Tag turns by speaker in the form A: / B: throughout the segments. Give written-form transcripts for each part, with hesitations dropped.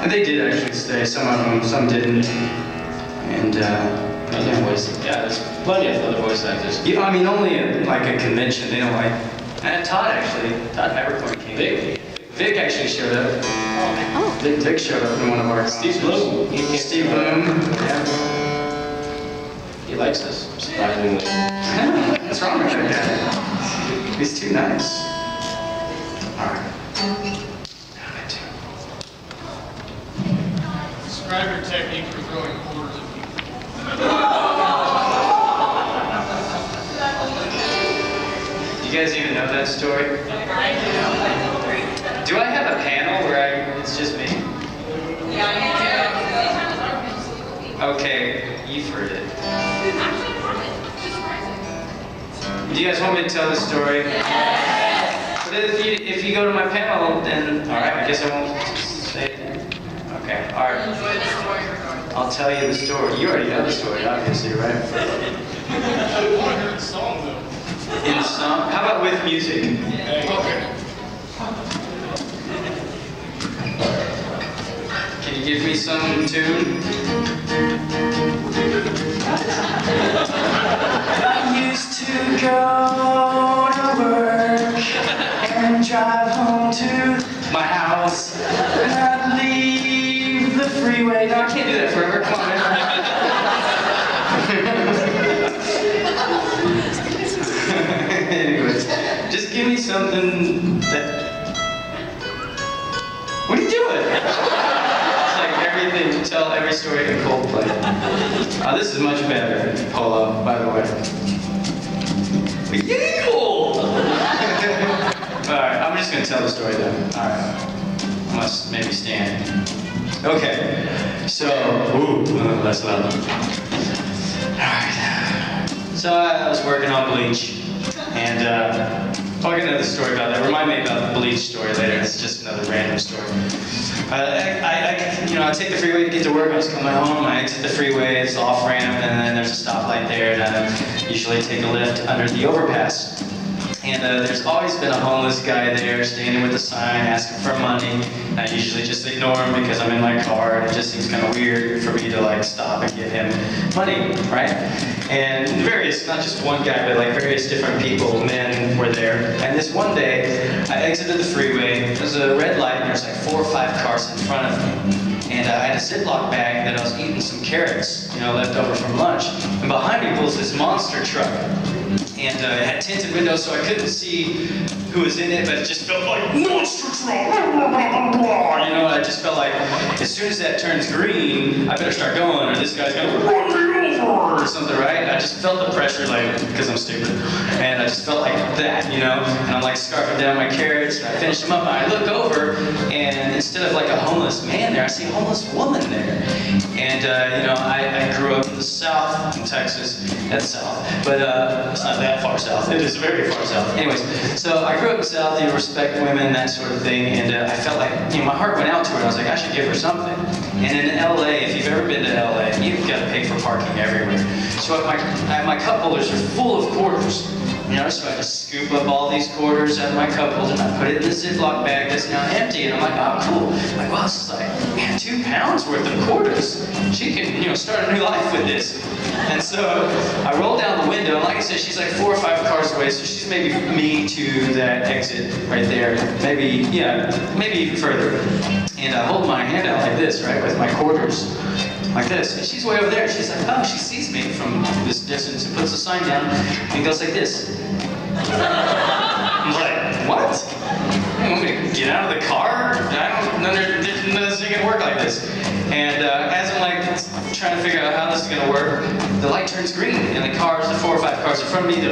A: And they did actually stay. Some of them, some didn't. And
B: Other voice, yeah, there's plenty of other voice actors.
A: yeah, I mean, only at like a convention. They don't like. And Todd actually, Todd Peppercorn came. Vic actually showed up.
C: Oh.
A: Vic showed up in one of our
B: Steve Bloom.
A: Steve Bloom. Yeah.
B: He likes us, surprisingly.
A: What's wrong with that guy? He's too nice. All right.
D: Describe your technique for throwing quarters at people.
A: Do you guys even know that story? Do I have a panel where it's just me? Okay, you've heard it. Do you guys want me to tell the story? But if you go to my panel, then alright, I guess I won't say it. Okay, alright. I'll tell you the story. You already know the story, obviously, right?
D: I want to hear the song though.
A: In the song? How about with music?
D: Okay.
A: Can you give me some tune? I used to go to work and drive home to my house, and I'd leave the freeway. No, I can't do that forever. Come on, man. Anyways, just give me something that. What are you doing? It's like everything. Tell every story in Coldplay. This is much better, Polo, by the way. Yeehaw! Alright, I'm just gonna tell the story then. Alright. I must maybe stand. Okay. So, that's loud. Alright. So I was working on Bleach, and I'll get another story about that. Remind me about the Bleach story later. It's just another random story. I take the freeway to get to work. I was coming home. I exit the freeway. It's off ramp, and then there's a stoplight there, and I usually take a lift under the overpass. And there's always been a homeless guy there standing with a sign asking for money. And I usually just ignore him because I'm in my car, and it just seems kind of weird for me to like stop and give him money, right? And not just one guy, but like various different people, men were there. And this one day, I exited the freeway. There's a red light, and there's like 4 or 5 cars in front of me. And I had a Ziploc bag that I was eating some carrots, left over from lunch. And behind me pulls this monster truck. And it had tinted windows, so I couldn't see who was in it, but it just felt like, monster truck! I just felt like, as soon as that turns green, I better start going, or this guy's gonna run me over, or something, right? I just felt the pressure, because I'm stupid. And I just felt like that, And I'm like scarfing down my carrots, and I finished them up, and I look over, and instead of like a homeless man there, I see a homeless woman there. And, I grew up in the South, in Texas. That's South, but it's not that far south. It is very far south. Anyways, so I grew up in the South, respect women, that sort of thing, and I felt like, my heart went out to her. I was like, I should give her something. And in LA, if you've ever been to LA, you've got to pay for parking everywhere. So my cup holders are full of quarters. So I just scoop up all these quarters out of my cup holder, and I put it in the Ziploc bag that's now empty, and I'm like, oh, cool. I'm like, wow, this is like, man, 2 pounds worth of quarters. She can, start a new life with this. And so I roll down the window, and like I said, she's like 4 or 5 cars away, so she's maybe me to that exit right there. Maybe even further. And I hold my hand out like this, right, with my quarters. Like this. And she's way over there. She's like, oh, she sees me from this distance and puts the sign down and goes like this. I'm like, what? You want me to get out of the car? This ain't gonna work like this. And as I'm like trying to figure out how this is gonna work, the light turns green, and the 4 or 5 cars in front of me, they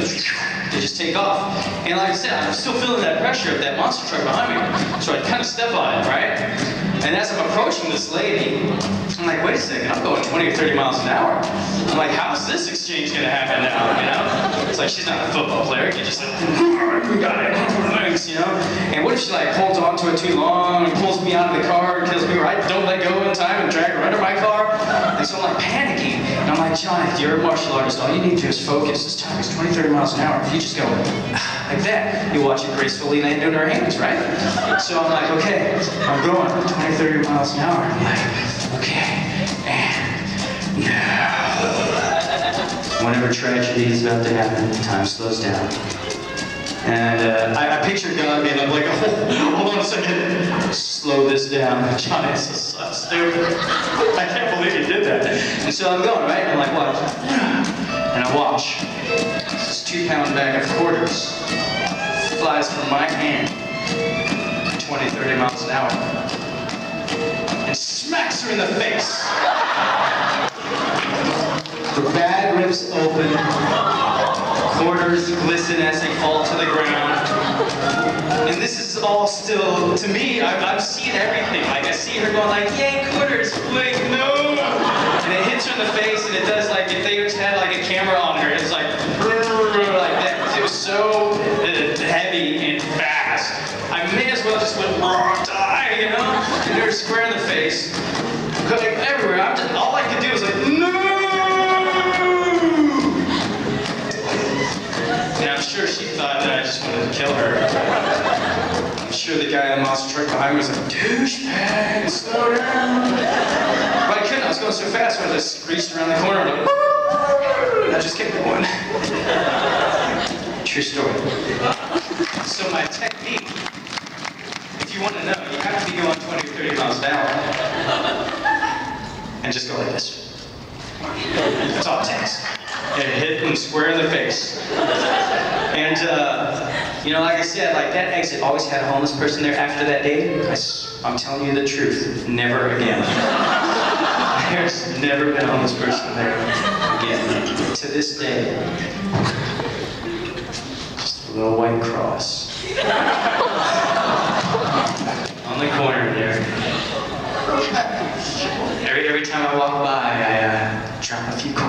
A: just take off. And like I said, I'm still feeling that pressure of that monster truck behind me. So I kind of step on it, right? And as I'm approaching this lady, I'm like, wait a second, I'm going 20 or 30 miles an hour. I'm like, how is this exchange gonna happen now, It's like she's not a football player. You just like, we got it, thanks, And what if she like holds on to it too long and pulls me out of the car and kills me, or I don't let go in time and drag her under my car? And so I'm like panicking. And I'm like, John, if you're a martial artist, all you need to do is focus. This time is 20, 30 miles an hour. If you just go, like that. You watch it gracefully land in her hands, right? So I'm like, okay, I'm going 20, 30 miles an hour. I'm like, okay, and now. Whenever tragedy is about to happen, time slows down. And I pictured God being like, oh, hold on a second, slow this down. John is so stupid. I can't believe he did that. And so I'm going, right? I'm like, what? And I watch. This 2-pound bag of quarters flies from my hand 20, 30 miles an hour and smacks her in the face. The bag rips open. Quarters glisten as they fall to the ground. And this is all still, to me, I've seen everything. Like, I see her going like, yay, quarters, wait, no! And it hits her in the face, and it does like, if they just had like a camera on her, it's like that. It was so heavy and fast. I may as well just went, die, you know? And they're square in the face. Going everywhere. All I could do was like, no! And I'm sure she thought that I just wanted to kill her. I'm sure the guy in the monster truck behind me was like, douchebag, slow down. But I couldn't, I was going so fast, I just screeched around the corner, like, and I just kept going. True story. So my technique, if you want to know, you have to be going 20 or 30 miles an hour. And just go like this. That's all it takes. And hit them square in the face. And, you know, like I said, like that exit always had a homeless person there after that day. I'm telling you the truth, never again. There's never been a homeless person there again. To this day. Just a little white cross. On the corner there. Every time I walk by, I drop a few coins.